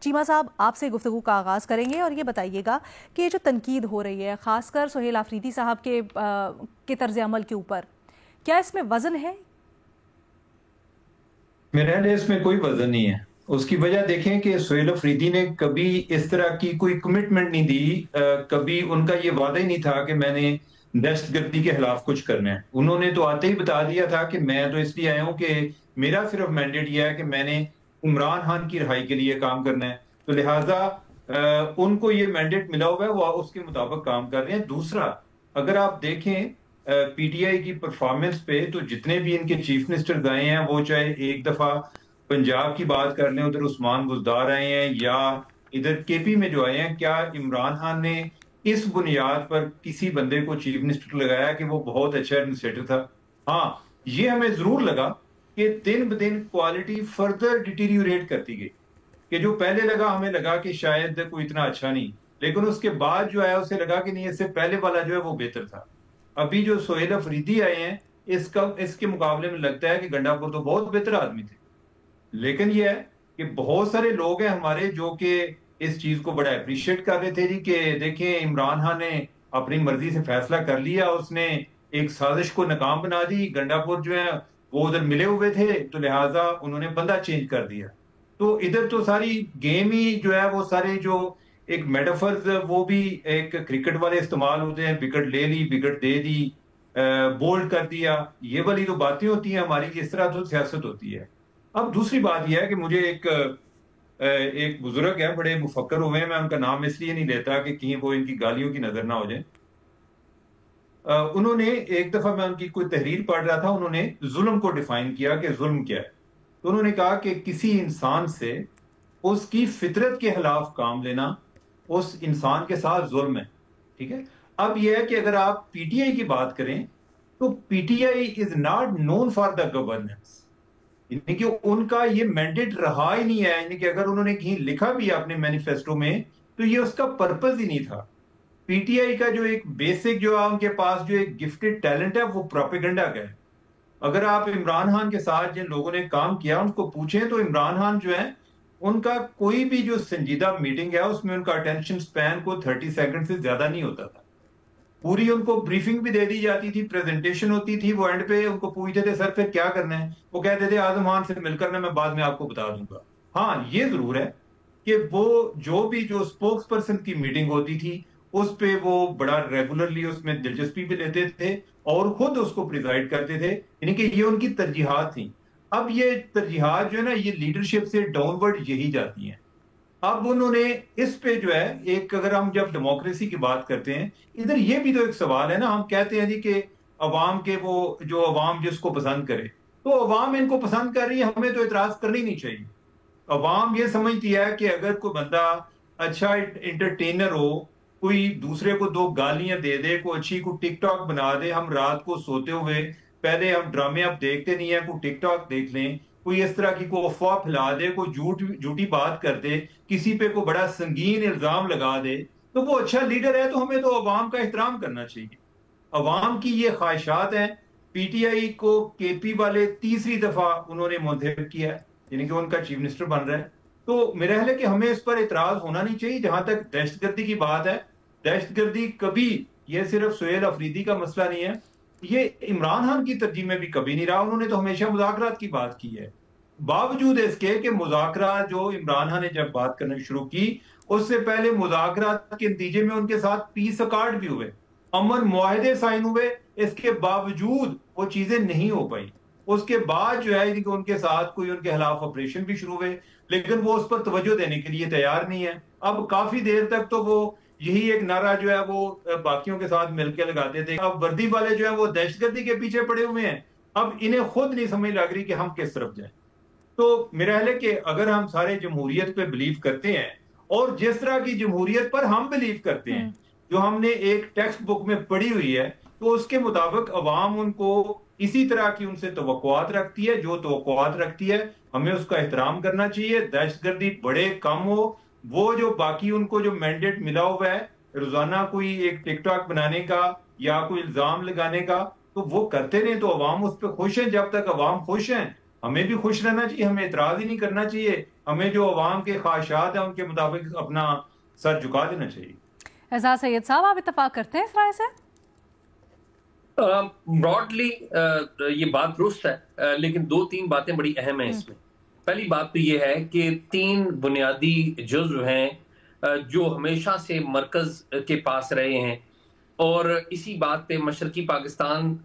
چیمہ صاحب، آپ سے گفتگو کا آغاز کریں گے اور یہ بتائیے گا کہ یہ جو تنقید ہو رہی ہے خاص کر سہیل آفریدی صاحب کے طرز عمل کے اوپر، کیا اس میں وزن ہے؟ میرے خیال ہے اس میں کوئی وزن نہیں ہے۔ اس کی وجہ دیکھیں کہ سہیل افریدی نے کبھی اس طرح کی کوئی کمٹمنٹ نہیں دی، کبھی ان کا یہ وعدہ ہی نہیں تھا کہ میں نے دہشت گردی کے خلاف کچھ کرنا ہے۔ انہوں نے تو آتے ہی بتا دیا تھا کہ میں تو اس لیے آیا ہوں کہ میرا صرف مینڈیٹ یہ ہے کہ میں نے عمران خان کی رہائی کے لیے کام کرنا ہے، تو لہٰذا ان کو یہ مینڈیٹ ملا ہوا ہے، وہ اس کے مطابق کام کر رہے ہیں۔ دوسرا، اگر آپ دیکھیں پی ٹی آئی کی پرفارمنس پہ، تو جتنے بھی ان کے چیف منسٹرز آئے ہیں، وہ چاہے ایک دفعہ پنجاب کی بات کر لیں، ادھر عثمان بزدار آئے ہیں، یا ادھر کے پی میں جو آئے ہیں، کیا عمران خان نے اس بنیاد پر کسی بندے کو چیف منسٹر لگایا کہ وہ بہت اچھا ایڈمنسٹریٹر تھا؟ ہاں، یہ ہمیں ضرور لگا کہ دن بدن کوالٹی فردر ڈیٹیریوریٹ کرتی گئی، کہ جو پہلے لگا ہمیں لگا کہ شاید کوئی اتنا اچھا نہیں، لیکن اس کے بعد جو ہے اسے لگا کہ نہیں، اس سے پہلے والا جو ہے وہ بہتر تھا۔ ابھی جو سہیل افریدی آئے ہیں، اس کے مقابلے میں لگتا ہے کہ گنڈا پور تو بہت بہتر آدمی تھے، لیکن یہ ہے کہ بہت سارے لوگ ہیں ہمارے جو کہ اس چیز کو بڑا اپریشیٹ کر رہے تھے جی، کہ دیکھیں عمران خان نے اپنی مرضی سے فیصلہ کر لیا، اس نے ایک سازش کو ناکام بنا دی، گنڈا پور جو ہے وہ ادھر ملے ہوئے تھے، تو لہٰذا انہوں نے بندہ چینج کر دیا۔ تو ادھر تو ساری گیم ہی جو ہے، وہ سارے جو ایک میٹافرز، وہ بھی ایک کرکٹ والے استعمال ہوتے ہیں، وکٹ لے لی، وکٹ دے دی، بولڈ کر دیا، یہ والی تو باتیں ہوتی ہیں ہماری، اس طرح تو سیاست ہوتی ہے۔ اب دوسری بات یہ ہے کہ مجھے ایک بزرگ ہے، بڑے مفکر ہوئے ہیں، میں ان کا نام اس لیے نہیں لیتا کہ کہیں وہ ان کی گالیوں کی نظر نہ ہو جائیں۔ انہوں نے ایک دفعہ، میں ان کی کوئی تحریر پڑھ رہا تھا، انہوں نے ظلم کو ڈیفائن کیا کہ ظلم کیا ہے، تو انہوں نے کہا کہ کسی انسان سے اس کی فطرت کے خلاف کام لینا اس انسان کے ساتھ ظلم ہے، ٹھیک ہے۔ اب یہ ہے کہ اگر آپ پی ٹی آئی کی بات کریں، تو PTI is not known for the governance, یعنی کہ ان کا یہ مینڈیٹ رہا ہی نہیں ہے، یعنی کہ اگر انہوں نے کہیں لکھا بھی اپنے مینیفیسٹو میں، تو یہ اس کا پرپز ہی نہیں تھا۔ پی ٹی آئی کا جو ایک بیسک جو ہے ان کے پاس جو ایک گفٹڈ ٹیلنٹ ہے، وہ پروپیگنڈا کا ہے۔ اگر آپ عمران خان کے ساتھ جن لوگوں نے کام کیا ان کو پوچھیں، تو عمران خان جو ہے، ان کا کوئی بھی جو سنجیدہ میٹنگ ہے اس میں ان کا اٹینشن سپین کو 30 سیکنڈ سے زیادہ نہیں ہوتا تھا۔ پوری ان کو بریفنگ بھی دے دی جاتی تھی، پریزنٹیشن ہوتی تھی، وہ اینڈ پہ ان کو پوچھتے تھے سر پھر کیا کرنا ہے، وہ کہتے تھے اعظم خان سے مل کرنا، میں بعد میں آپ کو بتا دوں گا۔ ہاں، یہ ضرور ہے کہ وہ جو بھی جو اسپوکس پرسن کی میٹنگ ہوتی تھی، اس پہ وہ بڑا ریگولرلی اس میں دلچسپی بھی لیتے تھے اور خود اس کو پریزائڈ کرتے تھے، یعنی کہ یہ ان کی ترجیحات تھیں۔ اب یہ ترجیحات جو ہے نا، یہ لیڈرشپ سے ڈاؤن ورڈ یہی جاتی ہیں۔ اب انہوں نے اس پہ جو ہے ایک، اگر ہم جب ڈیموکریسی کی بات کرتے ہیں، ادھر یہ بھی تو ایک سوال ہے نا، ہم کہتے ہیں جی کہ عوام کے وہ جو عوام جس کو پسند کرے، تو عوام ان کو پسند کر رہی ہے، ہمیں تو اعتراض کرنی نہیں چاہیے۔ عوام یہ سمجھتی ہے کہ اگر کوئی بندہ اچھا انٹرٹینر ہو، کوئی دوسرے کو دو گالیاں دے دے، کوئی اچھی کو ٹک ٹاک بنا دے، ہم رات کو سوتے ہوئے پہلے ہم ڈرامے اب دیکھتے نہیں ہیں، کوئی ٹک ٹاک دیکھ لیں، کوئی اس طرح کی کوئی افواہ پھیلا دے، کوئی جھوٹی بات کر دے، کسی پہ کوئی بڑا سنگین الزام لگا دے، تو وہ اچھا لیڈر ہے، تو ہمیں تو عوام کا احترام کرنا چاہیے۔ عوام کی یہ خواہشات ہیں۔ پی ٹی آئی کو کے پی والے تیسری دفعہ انہوں نے منتخب کیا ہے، یعنی کہ ان کا چیف منسٹر بن رہا ہے، تو میرا خیال ہے کہ ہمیں اس پر اعتراض ہونا نہیں چاہیے۔ جہاں تک دہشت گردی کی بات ہے، دہشت گردی کبھی یہ صرف سہیل افریدی کا مسئلہ نہیں ہے، یہ عمران خان کی ترجیح میں بھی کبھی نہیں رہا، انہوں نے تو ہمیشہ مذاکرات کی بات کی ہے، باوجود اس کے کہ مذاکرات جو عمران خان نے جب بات کرنا شروع کی، اس سے پہلے مذاکرات کے نتیجے میں ان کے ساتھ پیس اکارڈ بھی ہوئے، امن معاہدے سائن ہوئے، اس کے باوجود وہ چیزیں نہیں ہو پائی۔ اس کے بعد جو ہے کہ ان کے ساتھ کوئی ان کے خلاف آپریشن بھی شروع ہوئے، لیکن وہ اس پر توجہ دینے کے لیے تیار نہیں ہے۔ اب کافی دیر تک تو وہ یہی ایک نعرہ جو ہے وہ باقیوں کے ساتھ مل کے لگاتے تھے۔ اب وردی والے جو ہیں وہ دہشت گردی کے پیچھے پڑے ہوئے ہیں، اب انہیں خود نہیں سمجھ لگ رہی کہ ہم کس طرف جائیں۔ تو میرا خیال ہے کہ اگر ہم سارے جمہوریت پہ بلیو کرتے ہیں، اور جس طرح کی جمہوریت پر ہم بلیو کرتے ہیں، جو ہم نے ایک ٹیکسٹ بک میں پڑھی ہوئی ہے، تو اس کے مطابق عوام ان کو اسی طرح کی ان سے توقعات رکھتی ہے، جو توقعات رکھتی ہے ہمیں اس کا احترام کرنا چاہیے۔ دہشت گردی بڑے کم ہو، وہ جو باقی ان کو جو مینڈیٹ ملا ہوا ہے روزانہ کوئی ایک ٹک ٹاک بنانے کا یا کوئی الزام لگانے کا، تو وہ کرتے رہیں، تو عوام اس پہ خوش ہیں۔ جب تک عوام خوش ہیں، ہمیں بھی خوش رہنا چاہیے، ہمیں اعتراض ہی نہیں کرنا چاہیے ہمیں جو عوام کے خواہشات ہیں ان کے مطابق اپنا سر جھکا دینا چاہیے. اعزاز سید صاحب، آپ اتفاق کرتے ہیں اس رائے سے؟ براڈلی یہ بات درست ہے، لیکن 2-3 باتیں بڑی اہم ہیں اس میں. پہلی بات تو یہ ہے کہ 3 بنیادی جزو ہیں جو ہمیشہ سے مرکز کے پاس رہے ہیں، اور اسی بات پہ مشرقی پاکستان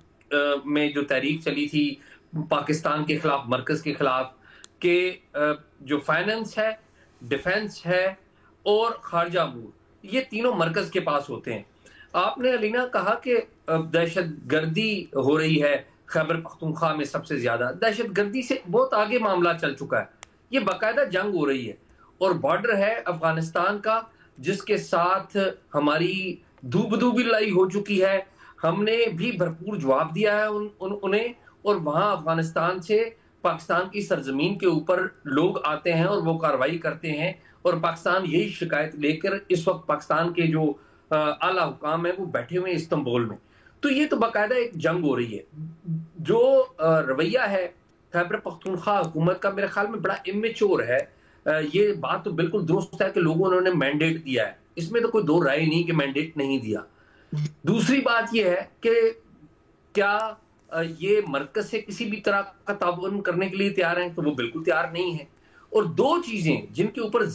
میں جو تحریک چلی تھی پاکستان کے خلاف، مرکز کے خلاف، کہ جو فائننس ہے، ڈیفنس ہے اور خارجہ امور، یہ تینوں مرکز کے پاس ہوتے ہیں. آپ نے علینا کہا کہ دہشت گردی ہو رہی ہے خیبر پختونخوا میں سب سے زیادہ. دہشت گردی سے بہت آگے معاملہ چل چکا ہے، یہ باقاعدہ جنگ ہو رہی ہے، اور بارڈر ہے افغانستان کا جس کے ساتھ ہماری دو بدو لڑائی ہو چکی ہے. ہم نے بھی بھرپور جواب دیا ہے انہیں، اور وہاں افغانستان سے پاکستان کی سرزمین کے اوپر لوگ آتے ہیں اور وہ کارروائی کرتے ہیں، اور پاکستان یہی شکایت لے کر اس وقت پاکستان کے جو اعلیٰ حکام ہیں وہ بیٹھے ہوئے ہیں استنبول میں. تو یہ تو باقاعدہ ایک جنگ ہو رہی ہے. جو رویہ ہے خیبر پختونخوا حکومت کا میرے خیال میں بڑا امیچور ہے. یہ بات تو بالکل درست ہے کہ لوگوں نے مینڈیٹ دیا ہے، اس میں تو کوئی دو رائے نہیں کہ مینڈیٹ نہیں دیا. دوسری بات یہ ہے کہ کیا یہ مرکز سے کسی بھی طرح کا تعاون کرنے کے لیے تیار ہیں؟ تو وہ بالکل تیار نہیں ہے. اور 2 چیزیں جن کے اوپر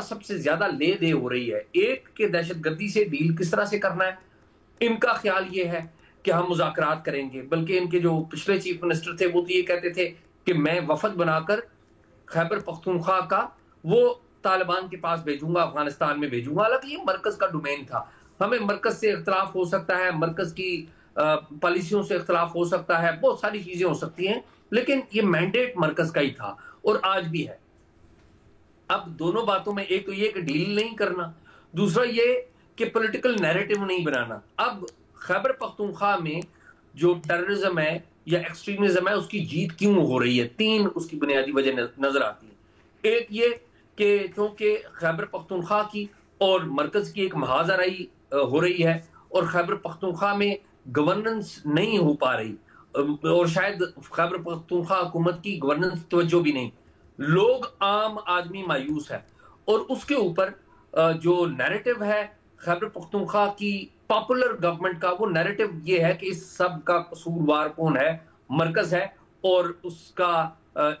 سب سے زیادہ لے دے ہو رہی ہے، ایک کہ دہشت گردی سے ڈیل کس طرح سے کرنا ہے. ان کا خیال یہ ہے کہ ہم مذاکرات کریں گے، بلکہ ان کے جو پچھلے چیف منسٹر تھے وہ تو یہ کہتے تھے کہ میں وفد بنا کر خیبر پختونخوا کا وہ طالبان کے پاس بھیجوں گا، افغانستان میں بھیجوں گا. حالانکہ یہ مرکز کا ڈومین تھا. ہمیں مرکز سے اختلاف ہو سکتا ہے، مرکز کی پالیسیوں سے اختلاف ہو سکتا ہے، بہت ساری چیزیں ہو سکتی ہیں، لیکن یہ مینڈیٹ مرکز کا ہی تھا اور آج بھی ہے. اب دونوں باتوں میں ایک تو یہ کہ ڈیل نہیں کرنا، دوسرا یہ کہ پولیٹیکل نیریٹو نہیں بنانا. اب خیبر پختونخوا میں جو ٹیررزم ہے یا ایکسٹریمزم ہے اس کی جیت کیوں ہو رہی ہے؟ 3 اس کی بنیادی وجہ نظر آتی ہیں. ایک یہ کہ چونکہ خیبر پختونخوا کی اور مرکز کی ایک محاذ آرائی ہو رہی ہے، اور خیبر پختونخوا میں گورننس نہیں ہو پا رہی، اور شاید خیبر پختونخوا حکومت کی گورننس توجہ بھی نہیں. لوگ عام آدمی مایوس ہے، اور اس کے اوپر جو نیریٹو ہے خیبر پختونخوا کی پاپولر گورنمنٹ کا، وہ نیریٹو یہ ہے کہ اس سب کا قصوروار کون ہے؟ مرکز ہے. اور اس کا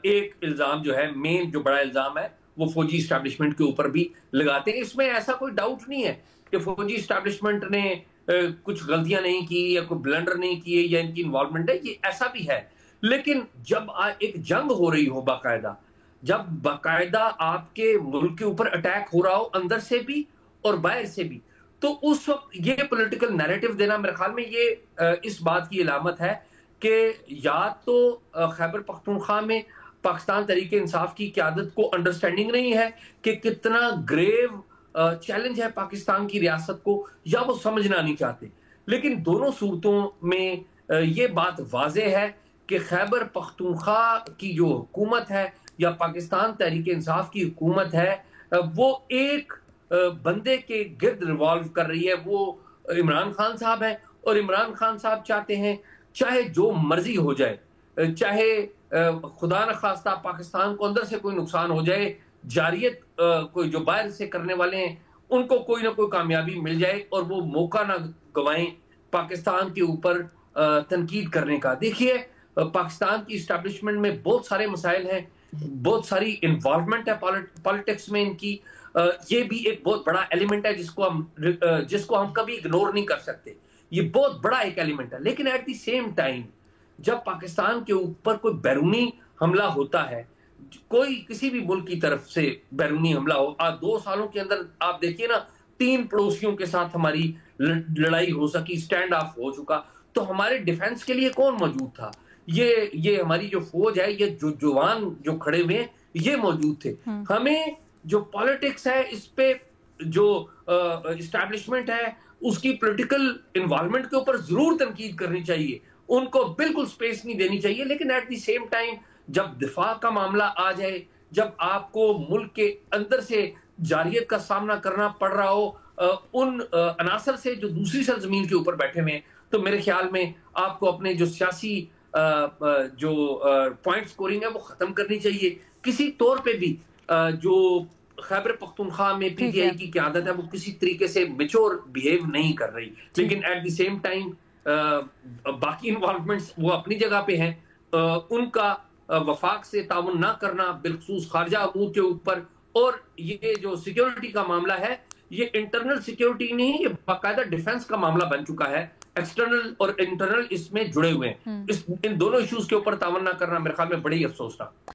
ایک الزام جو ہے، مین جو بڑا الزام ہے، وہ فوجی اسٹیبلشمنٹ کے اوپر بھی لگاتے ہیں. اس میں ایسا کوئی ڈاؤٹ نہیں ہے کہ فوجی اسٹیبلشمنٹ نے کچھ غلطیاں نہیں کی یا کوئی بلنڈر نہیں کیے یا ان کی انوالومنٹ ہے، یہ ایسا بھی ہے. لیکن جب ایک جنگ ہو رہی ہو باقاعدہ، جب باقاعدہ آپ کے ملک کے اوپر اٹیک ہو رہا ہو اندر سے بھی اور باہر سے بھی، تو اس وقت یہ پولیٹیکل نیریٹو دینا میرے خیال میں یہ اس بات کی علامت ہے کہ یا تو خیبر پختونخوا میں پاکستان تحریک انصاف کی قیادت کو انڈرسٹینڈنگ نہیں ہے کہ کتنا گریو چیلنج ہے پاکستان کی ریاست کو، یا وہ سمجھنا نہیں چاہتے. لیکن دونوں صورتوں میں یہ بات واضح ہے کہ خیبر پختونخوا کی جو حکومت ہے یا پاکستان تحریک انصاف کی حکومت ہے، وہ ایک بندے کے گرد ریوالو کر رہی ہے، وہ عمران خان صاحب ہیں. اور عمران خان صاحب چاہتے ہیں چاہے جو مرضی ہو جائے، چاہے خدا نخواستہ پاکستان کو اندر سے کوئی نقصان ہو جائے، جاریت کوئی جو باہر سے کرنے والے ہیں ان کو کوئی نہ کوئی کامیابی مل جائے اور وہ موقع نہ گوائیں پاکستان کے اوپر تنقید کرنے کا. دیکھیے پاکستان کی اسٹیبلشمنٹ میں بہت سارے مسائل ہیں، بہت ساری انوالومنٹ ہے پالیٹکس میں ان کی. یہ بھی ایک بہت بڑا ایلیمنٹ ہے جس کو ہم کبھی اگنور نہیں کر سکتے. یہ بہت بڑا ایک ایلیمنٹ ہے. لیکن ایٹ دی سیم ٹائم جب پاکستان کے اوپر کوئی بیرونی حملہ ہوتا ہے، کوئی کسی بھی ملک کی طرف سے بیرونی حملہ ہو، 2 سالوں کے اندر آپ دیکھیے نا 3 پڑوسیوں کے ساتھ ہماری لڑائی ہو سکی، سٹینڈ آف ہو چکا، تو ہمارے ڈیفنس کے لیے کون موجود تھا؟ یہ ہماری جو فوج ہے، یہ جو جوان جو کھڑے ہوئے ہیں یہ موجود تھے. ہمیں جو پالیٹکس ہے اس پہ جو اسٹیبلشمنٹ ہے اس کی پولیٹیکل انوالومنٹ کے اوپر ضرور تنقید کرنی چاہیے، ان کو بالکل سپیس نہیں دینی چاہیے. لیکن ایٹ دی سیم ٹائم جب دفاع کا معاملہ آ جائے، جب آپ کو ملک کے اندر سے جاریت کا سامنا کرنا پڑ رہا ہو ان عناصر سے جو دوسری سرزمین کے اوپر بیٹھے ہوئے، تو میرے خیال میں آپ کو اپنے جو سیاسی جو پوائنٹ سکورنگ ہے وہ ختم کرنی چاہیے. کسی طور پہ بھی جو خیبر پختونخوا میں پی ٹی آئی کی قیادت ہے وہ کسی طریقے سے میچور بیہیو نہیں کر رہی، لیکن ایٹ دی سیم ٹائم باقی انوالومنٹس وہ اپنی جگہ پہ ہیں. ان کا وفاق سے تعاون نہ کرنا بالخصوص خارجہ امور کے اوپر، اور یہ جو سیکیورٹی کا معاملہ ہے یہ انٹرنل سیکیورٹی نہیں، یہ باقاعدہ ڈیفنس کا معاملہ بن چکا ہے. ایکسٹرنل اور انٹرنل اس میں جڑے ہوئے ہیں. ان دونوں ایشوز کے اوپر تعاون نہ کرنا میرے خیال میں بڑی افسوس تھا.